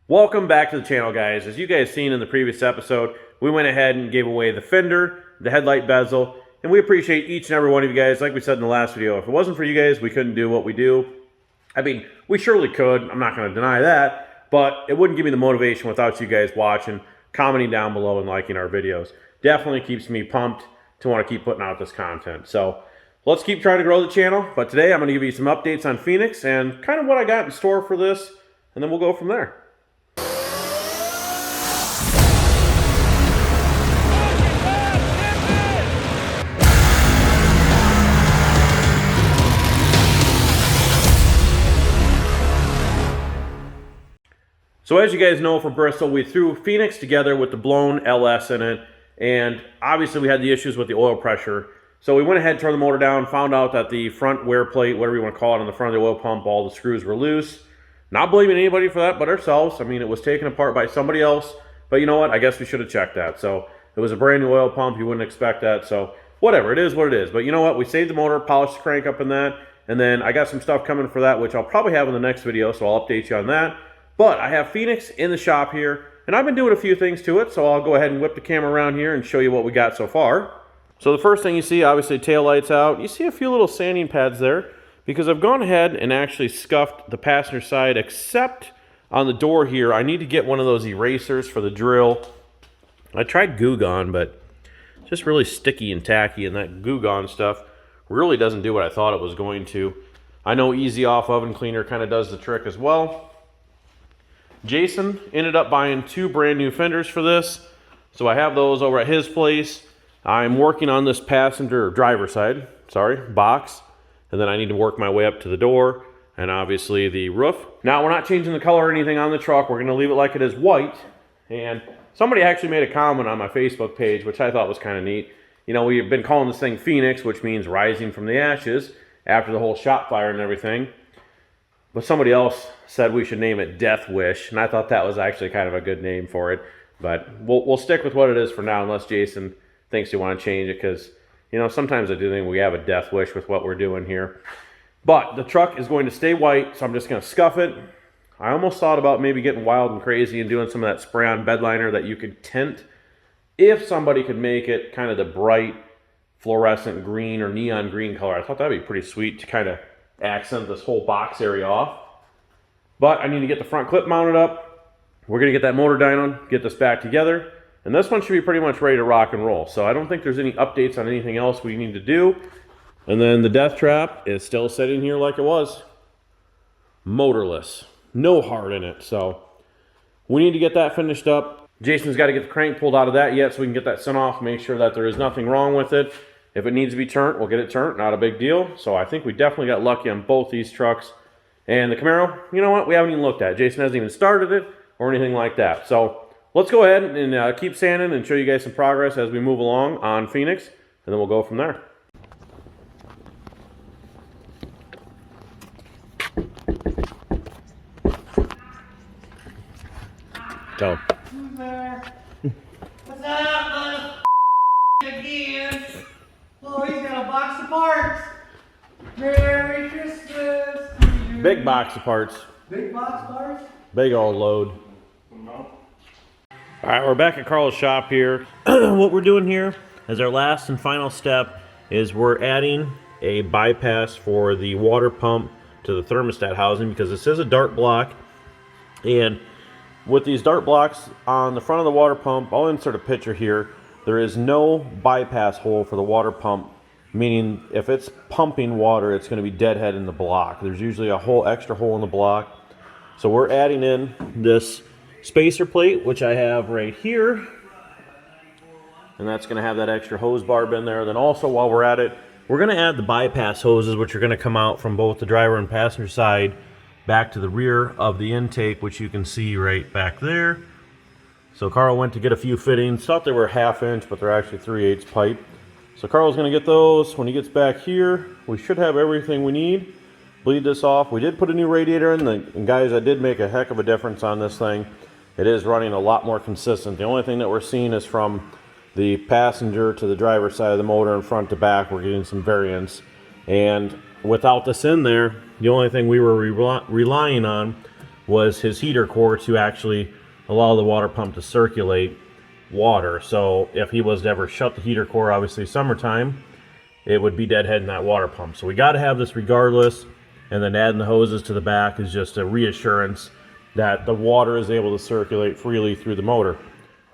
Welcome back to the channel, guys. As you guys seen in the previous episode, we went ahead and gave away the fender, the headlight bezel, and we appreciate each and every one of you guys. Like we said in the last video, if it wasn't for you guys, we couldn't do what we do. I mean, we surely could. I'm not going to deny that, but it wouldn't give me the motivation without you guys watching, commenting down below, and liking our videos. Definitely keeps me pumped to want to keep putting out this content. So let's keep trying to grow the channel. But today I'm going to give you some updates on Phoenix and kind of what I got in store for this, and then we'll go from there. So as you guys know, for Bristol, we threw Phoenix together with the blown LS in it, and obviously we had the issues with the oil pressure. So we went ahead, turned the motor down, found out that the front wear plate, whatever you want to call it, on the front of the oil pump, all the screws were loose. Not blaming anybody for that but ourselves. I mean, it was taken apart by somebody else, but you know what? I guess we should have checked that. So it was a brand new oil pump. You wouldn't expect that. So whatever, it is what it is. But you know what? We saved the motor, polished the crank up in that, and then I got some stuff coming for that, which I'll probably have in the next video, so I'll update you on that. But I have Phoenix in the shop here, and I've been doing a few things to it, so I'll go ahead and whip the camera around here and show you what we got so far. So the first thing you see, obviously tail lights out. You see a few little sanding pads there, because I've gone ahead and actually scuffed the passenger side, except on the door here. I need to get one of those erasers for the drill. I tried Goo Gone, but it's just really sticky and tacky, and that Goo Gone stuff really doesn't do what I thought it was going to. I know Easy Off Oven Cleaner kind of does the trick as well. Jason ended up buying 2 brand new fenders for this, so I have those over at his place. I'm working on this passenger or driver side, box, and then I need to work my way up to the door and obviously the roof. Now, we're not changing the color or anything on the truck. We're going to leave it like it is white. And somebody actually made a comment on my Facebook page, which I thought was kind of neat. You know, we've been calling this thing Phoenix, which means rising from the ashes after the whole shop fire and everything. But somebody else said we should name it Death Wish, and I thought that was actually kind of a good name for it. But we'll stick with what it is for now, unless Jason thinks you want to change it, because, you know, sometimes I do think we have a death wish with what we're doing here. But the truck is going to stay white, so I'm just going to scuff it. I almost thought about maybe getting wild and crazy and doing some of that spray-on bed liner that you could tint, if somebody could make it kind of the bright fluorescent green or neon green color. I thought that'd be pretty sweet to kind of accent this whole box area off. But I need to get the front clip mounted up. We're going to get that motor dyno, get this back together, and this one should be pretty much ready to rock and roll. So I don't think there's any updates on anything else we need to do. And then the death trap is still sitting here like it was, motorless, no heart in it. So we need to get that finished up. Jason's got to get the crank pulled out of that yet so we can get that sent off, make sure that there is nothing wrong with it. If it needs to be turned, we'll get it turned. Not a big deal. So I think we definitely got lucky on both these trucks. And the Camaro, you know what? We haven't even looked at it. Jason hasn't even started it or anything like that. So let's go ahead and keep sanding and show you guys some progress as we move along on Phoenix. And then we'll go from there. So. Who's there? What's up, again? Oh, he's got a box of parts. Merry Christmas. Big box of parts. Big box parts? Big old load. All right, we're back at Karl's shop here. What we're doing here as our last and final step is we're adding a bypass for the water pump to the thermostat housing, because this is a dart block. And with these dart blocks on the front of the water pump, I'll insert a picture here. There is no bypass hole for the water pump, meaning if it's pumping water, it's going to be deadhead in the block. There's usually a whole extra hole in the block. So we're adding in this spacer plate, which I have right here. And that's going to have that extra hose barb in there. Then also, while we're at it, we're going to add the bypass hoses, which are going to come out from both the driver and passenger side back to the rear of the intake, which you can see right back there. So Karl went to get a few fittings. Thought they were 1/2 inch, but they're actually 3/8 pipe. So Karl's going to get those. When he gets back here, we should have everything we need. Bleed this off. We did put a new radiator in, and guys, I did make a heck of a difference on this thing. It is running a lot more consistent. The only thing that we're seeing is from the passenger to the driver's side of the motor and front to back, we're getting some variance. And without this in there, the only thing we were relying on was his heater core to actually allow the water pump to circulate water. So if he was to ever shut the heater core, obviously summertime, it would be deadheading that water pump. So we got to have this regardless, and then adding the hoses to the back is just a reassurance that the water is able to circulate freely through the motor.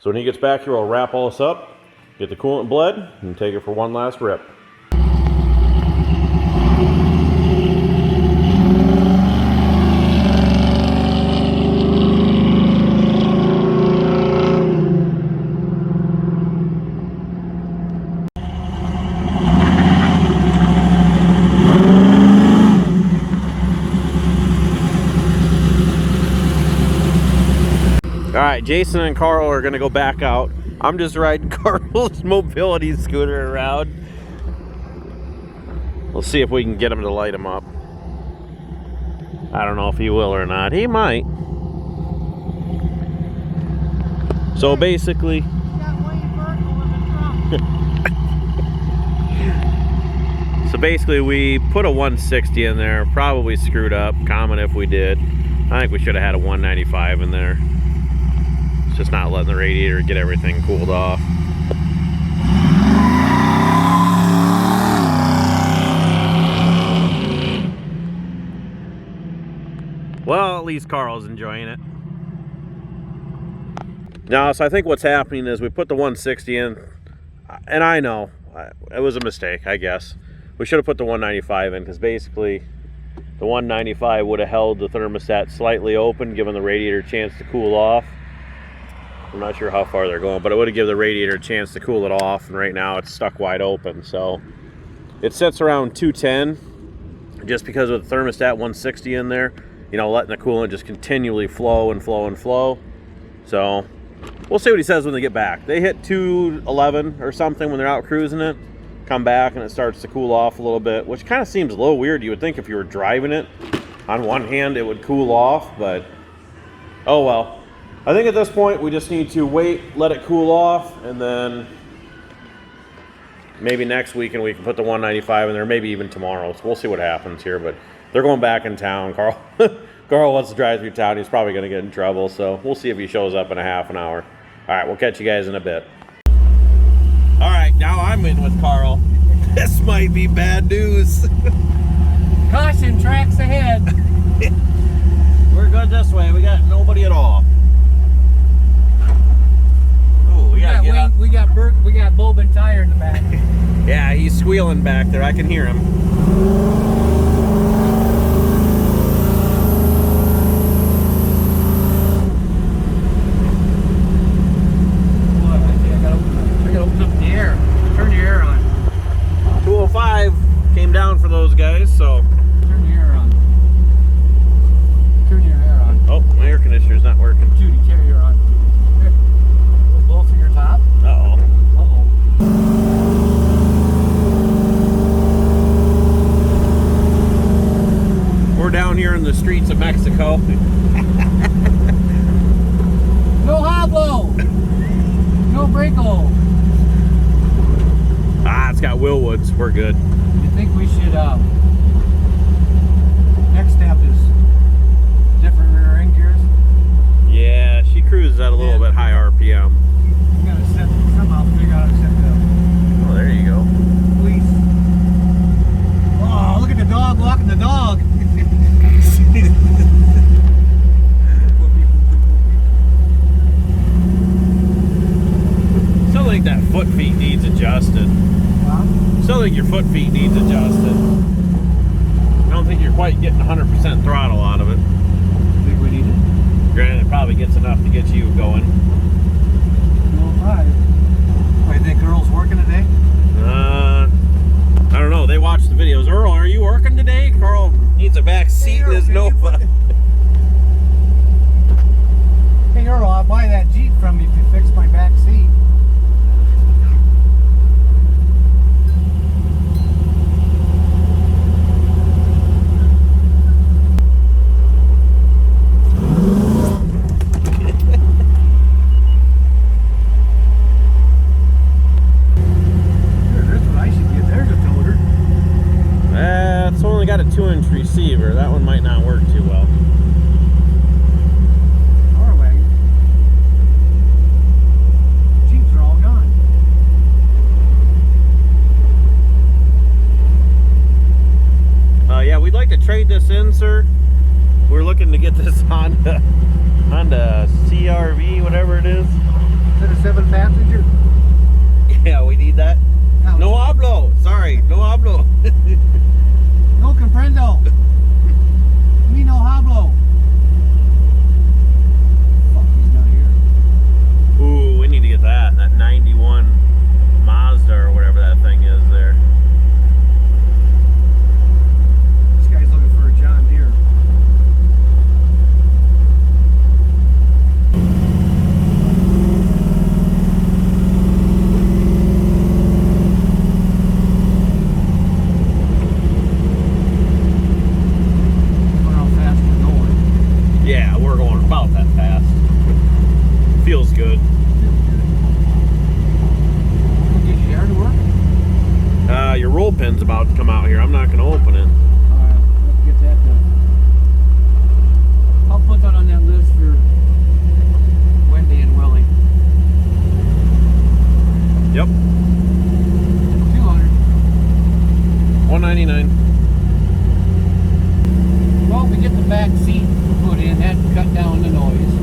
So when he gets back here, I'll wrap all this up, get the coolant bled, and take it for one last rip. All right, Jason and Karl are gonna go back out. I'm just riding Karl's mobility scooter around. We'll see if we can get him to light him up. I don't know if he will or not. He might. So basically, we put a 160 in there. Probably screwed up. Comment if we did. I think we should have had a 195 in there. Just not letting the radiator get everything cooled off. Well, at least Karl's enjoying it. Now, so I think what's happening is we put the 160 in, and I know it was a mistake, I guess. We should have put the 195 in, because basically the 195 would have held the thermostat slightly open, giving the radiator a chance to cool off. I'm not sure how far they're going, but it would have given the radiator a chance to cool it off, and right now it's stuck wide open. So it sits around 210 just because of the thermostat 160 in there, you know, letting the coolant just continually flow and flow and flow. So we'll see what he says when they get back. They hit 211 or something when they're out cruising it, come back and it starts to cool off a little bit, which kind of seems a little weird. You would think if you were driving it on one hand it would cool off, but oh well. I think at this point we just need to wait, let it cool off, and then maybe next weekend we can put the 195 in there, maybe even tomorrow. So we'll see what happens here, but they're going back in town. Karl wants to drive through town. He's probably going to get in trouble, so we'll see if he shows up in a half an hour. All right, we'll catch you guys in a bit. All right, now I'm in with Karl. This might be bad news. Caution, tracks ahead. We're good this way. We got nobody at all. We got bulb and tire in the back. Yeah, he's squealing back there. I can hear him. I gotta open up the air. Turn the air on. 205 came down for those guys, so. Turn the air on. Turn your air on. Oh, my air conditioner's not working. Judy, carry her on. Here. Blow through your top. Uh-oh. We're down here in the streets of Mexico. No hoblo. No breako. Ah, it's got Willwoods. We're good. You think we should, next step is different rear end gears? Yeah, she cruises at a little bit high RPM. We gotta somehow figure out how to set it up. Oh, there you go. Please. Oh, look at the dog walking the dog. Still think that foot feet needs adjusted. Wow. Still think your foot feet needs adjusted. I don't think you're quite getting 100% throttle out of it. Think we need it? Granted, it probably gets enough to get you going. 205. What, you think Earl's working today? I don't know. They watch the videos. Earl, are you working today? Karl needs a back seat in his Nova. Hey Earl, I'll buy that Jeep from you if you fix my back seat. It's only got a 2-inch receiver. That one might not work too well. sir. We're looking to get this Honda CRV, whatever it is. Is it a 7-passenger? Yeah, we need that. No hablo. Sorry, no hablo. No comprendo. Me no hablo. Fuck, he's not here. Ooh, we need to get that 91 Mazda or whatever that thing is there. This guy's looking for a John Deere. Yeah, we're going about that fast. Feels good. Get your yard to work? Your roll pin's about to come out here. I'm not going to open it. Alright, we'll have to get that done. I'll put that on that list for Wendy and Willie. Yep. 200. $199. Well, we get the back seat put in, that cut down the noise.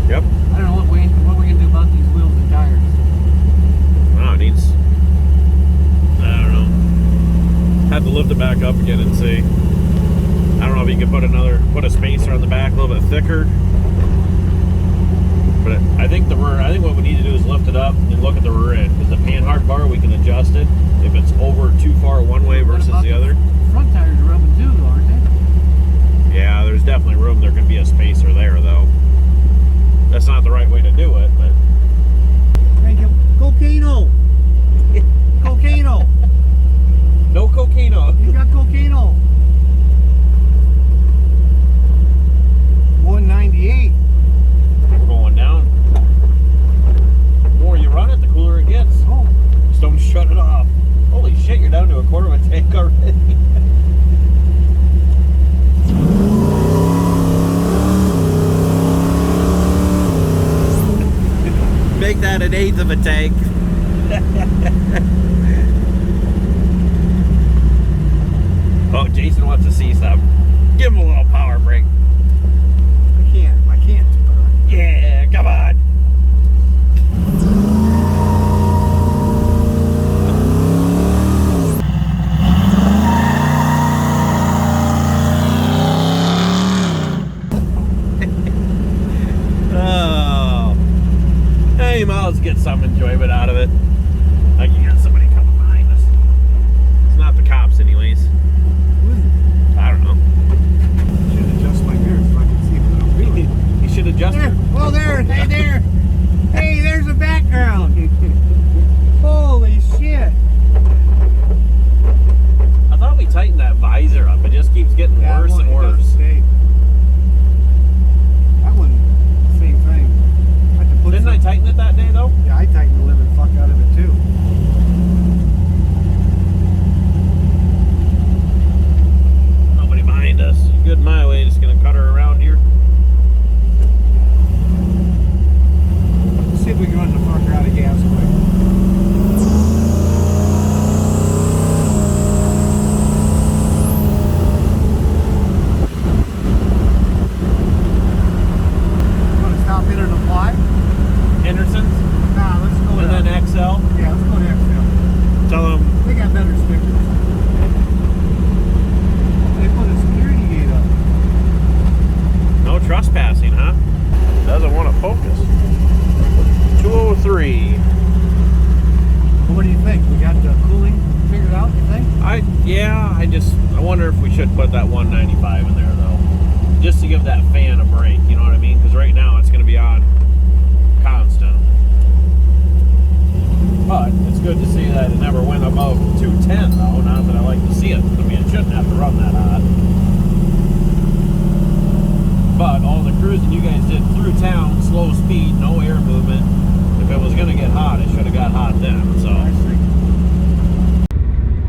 Yep. I don't know what we gonna do about these wheels and tires. Oh, it needs. I don't know. Have to lift it back up again and see. I don't know if you can put a spacer on the back a little bit thicker. But I think what we need to do is lift it up and look at the rear end, because the panhard bar we can adjust it if it's over too far one way versus the other. Front tires are rubbing too, though, aren't they? Yeah, there's definitely room. There can be a spacer there, though. That's not the right way to do it, but Thank you. Cocaino! Cocaino! no cocaino. You got cocaino! 198. We're going down. The more you run it, the cooler it gets. Oh, Just don't shut it off. Holy shit, you're down to a quarter of a tank already. Make that an eighth of a tank. Oh, Jason wants to see some. Give him a little power brake. I can't. Yeah, come on. Oh. Hey, might get some enjoyment out of it. Like you got somebody coming behind us. It's not the cops anyways. I don't know. Should adjust my mirrors so I can see what I'm doing. You should adjust There. it. Oh, there. Hey, there. Hey, there's a background. Holy shit. I thought we tightened that visor up. It just keeps getting worse and It doesn't worse. stay. That one, same thing. I had to put Didn't I tighten it that day though? Yeah, I tightened the living fuck out of it too. Nobody behind us. Good my way. Just gonna cut her around here. Let's see if we can run the fucker out of gas quick. You want to stop in and apply? Henderson's Nah, let's go and to then XL. Yeah, let's go to XL. Tell them. They got better stickers. They put a security gate up. No trespassing, huh? Doesn't want to focus. 203. What do you think? We got the cooling figured out, you think? I wonder if we should put that 195 in there though. Just to give that fan a break, you know what I mean? Because right now it's going to be on constant. But it's good to see that it never went above 210 though. Not that I like to see it. I mean, it shouldn't have to run that hot. But all the cruising you guys did through town, slow speed, no air movement. If it was going to get hot, it should have got hot then. So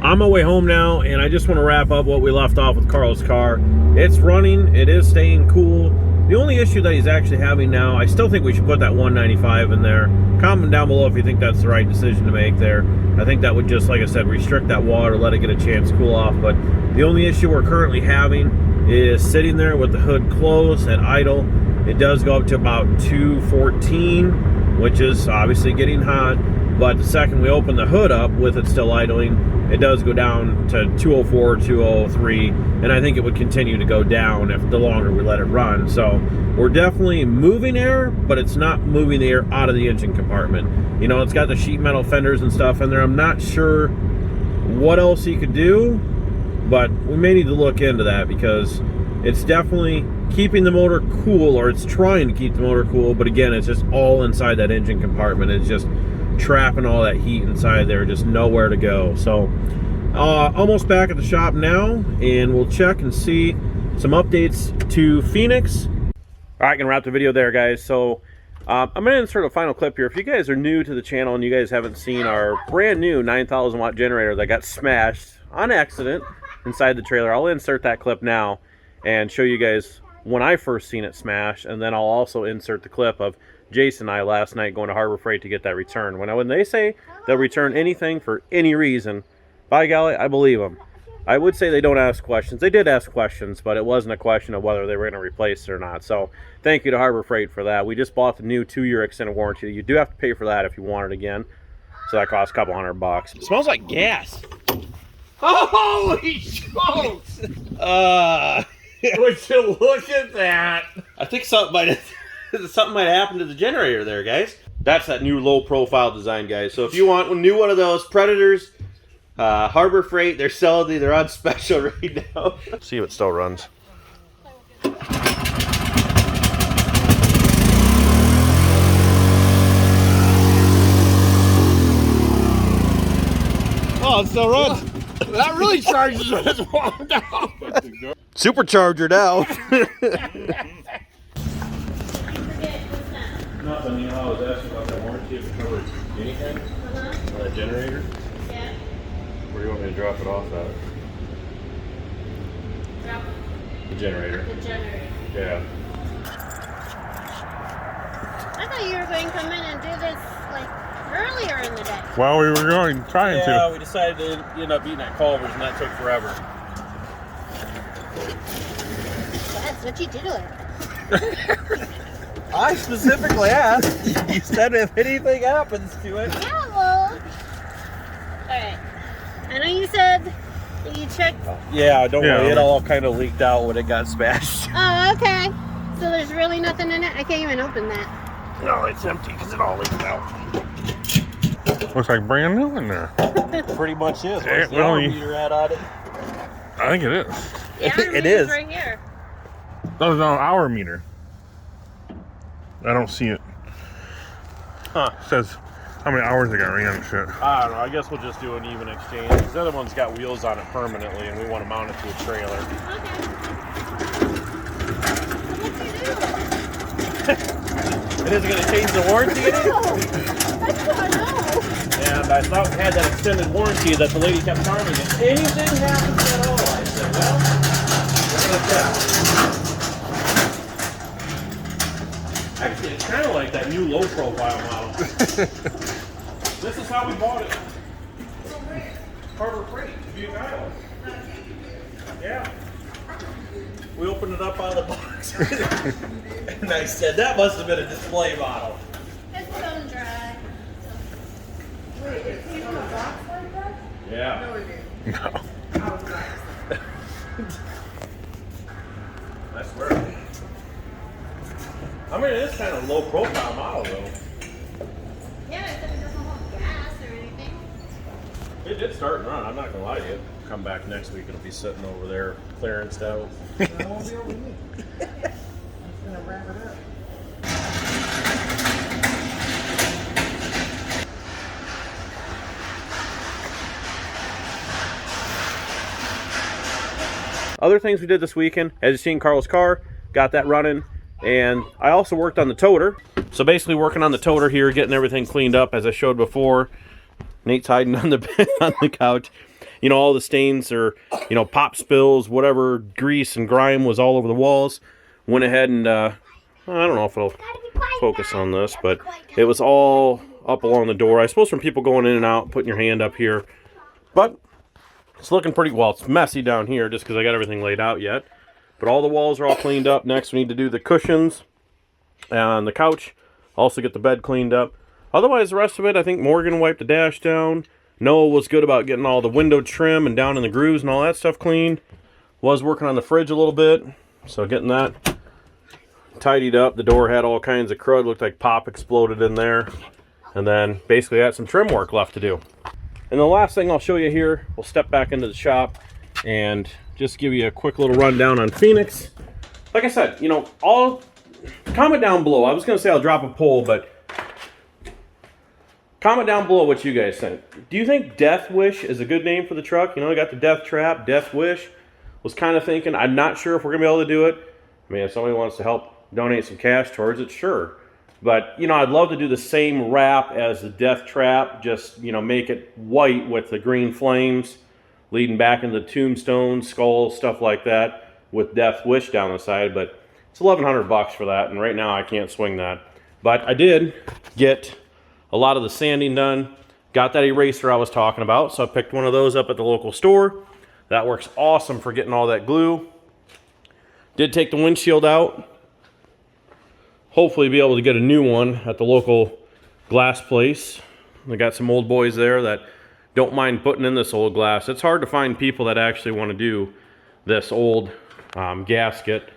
I'm on my way home now, and I just want to wrap up what we left off with Karl's car. It's running. It is staying cool. The only issue that he's actually having now, I still think we should put that 195 in there. Comment down below if you think that's the right decision to make there. I think that would just, like I said, restrict that water, let it get a chance to cool off. But The only issue we're currently having is sitting there with the hood closed at idle. It does go up to about 214, which is obviously getting hot. But the second we open the hood up with it still idling, it does go down to 204, 203, and I think it would continue to go down if the longer we let it run. So we're definitely moving air, but it's not moving the air out of the engine compartment. You know, it's got the sheet metal fenders and stuff in there. I'm not sure what else you could do, but we may need to look into that because it's definitely keeping the motor cool, or it's trying to keep the motor cool, but again, it's just all inside that engine compartment. It's just trapping all that heat inside there, just nowhere to go. So almost back at the shop now, and we'll check and see some updates to Phoenix. All right, gonna wrap the video there, guys. So I'm gonna insert a final clip here. If you guys are new to the channel and you guys haven't seen our brand new 9,000 watt generator that got smashed on accident inside the trailer, I'll insert that clip now and show you guys when I first seen it smash, and then I'll also insert the clip of Jason and I last night going to Harbor Freight to get that return. When they say they'll return anything for any reason, by golly, I believe them. I would say they don't ask questions. They did ask questions, but it wasn't a question of whether they were going to replace it or not. So thank you to Harbor Freight for that. We just bought the new 2-year extended warranty. You do have to pay for that if you want it again. So that costs a couple $100. It smells like gas. Holy smokes! Would you look at that? I think something might happen to the generator there, guys. That's that new low profile design, guys. So if you want a new one of those Predators, Harbor Freight, they're on special right now. See if it still runs. Oh, it still runs. That really charges when it's warmed down. Supercharger now. Nothing, you know, I was asking about that warranty if it covers anything on that generator. Yeah. Where do you want me to drop it off at? Drop The generator. the generator. Yeah. I thought you were going to come in and do this like earlier in the day. Well, we were trying Yeah, we decided to end up eating at Culver's, and that took forever. That's what you do it. I specifically asked. You said if anything happens to it. Yeah, well. Alright. I know you said that you checked. Yeah, don't Yeah. worry. It all kind of leaked out when it got smashed. Oh, okay. So there's really nothing in it? I can't even open that. No, it's empty because it all leaked out. Looks like brand new in there. Pretty much is. Yeah, What's the well, hour you- meter at on it? I think it is. The hour It meter's is. right here. That was on our meter. I don't see it. Huh. It says how many hours they got ran and shit. I don't know. I guess we'll just do an even exchange. The other one's got wheels on it permanently, and we want to mount it to a trailer. Okay. So what It isn't going to change the warranty in it? do you do? That's what I know. And I thought we had that extended warranty that the lady kept telling me. If anything happens at all, I said, well, we're going to check. Actually, it's kind of like that new low profile model. This is how we bought it. Harbor Freight, Dubuque, Iowa. Yeah. We opened it up out of the box. And I said, that must have been a display model. It's bone dry. Wait, it came in a box like that? Yeah. No, it didn't. No. I was like, I swear. I mean, it is kind of a low profile model, though. Yeah, except it doesn't hold gas or anything. It did start and run, I'm not gonna lie to you. Come back next week, it'll be sitting over there, clearanced out. I won't be over me. I'm just gonna wrap it up. Other things we did this weekend, as you've seen Karl's car, got that running, and I also worked on the Toter. So basically working on the Toter here, getting everything cleaned up as I showed before. Nate's hiding on the on the couch. You know, all the stains or, you know, pop spills, whatever grease and grime was all over the walls. Went ahead and, I don't know if it'll focus on this, but it was all up along the door. I suppose from people going in and out, putting your hand up here. But It's looking pretty well. It's messy down here just because I got everything laid out yet. But all the walls are all cleaned up. Next, we need to do the cushions and the couch. Also get the bed cleaned up. Otherwise, the rest of it, I think Morgan wiped the dash down. Noah was good about getting all the window trim and down in the grooves and all that stuff cleaned. Was working on the fridge a little bit, so getting that tidied up. The door had all kinds of crud. Looked like pop exploded in there. And then basically had some trim work left to do. And the last thing I'll show you here, we'll step back into the shop and just give you a quick little rundown on Phoenix. Like I said, you know, comment down below. I was going to say I'll drop a poll, but comment down below what you guys think. Do you think Death Wish is a good name for the truck? You know, we got the Death Trap, Death Wish. Was kind of thinking, I'm not sure if we're going to be able to do it. I mean, if somebody wants to help donate some cash towards it, sure. But, you know, I'd love to do the same wrap as the Death Trap, just, you know, make it white with the green flames leading back into the tombstone, skulls, stuff like that, with Death Wish down the side. But it's $1,100 for that, and right now I can't swing that. But I did get a lot of the sanding done. Got that eraser I was talking about, so I picked one of those up at the local store. That works awesome for getting all that glue. Did take the windshield out. Hopefully be able to get a new one at the local glass place. I got some old boys there that don't mind putting in this old glass. It's hard to find people that actually want to do this old gasket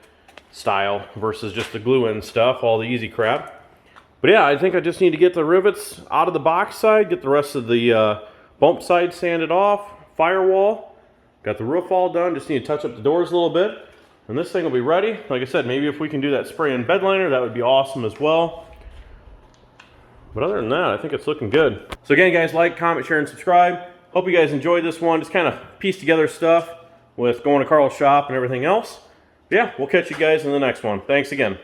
style versus just the glue in stuff, all the easy crap. But yeah, I think I just need to get the rivets out of the box side, get the rest of the bump side sanded off, firewall. Got the roof all done, just need to touch up the doors a little bit. And this thing will be ready. Like I said, maybe if we can do that spray and bed liner, that would be awesome as well. But other than that, I think it's looking good. So again, guys, like, comment, share, and subscribe. Hope you guys enjoyed this one. Just kind of piece together stuff with going to Karl's shop and everything else. But yeah, we'll catch you guys in the next one. Thanks again.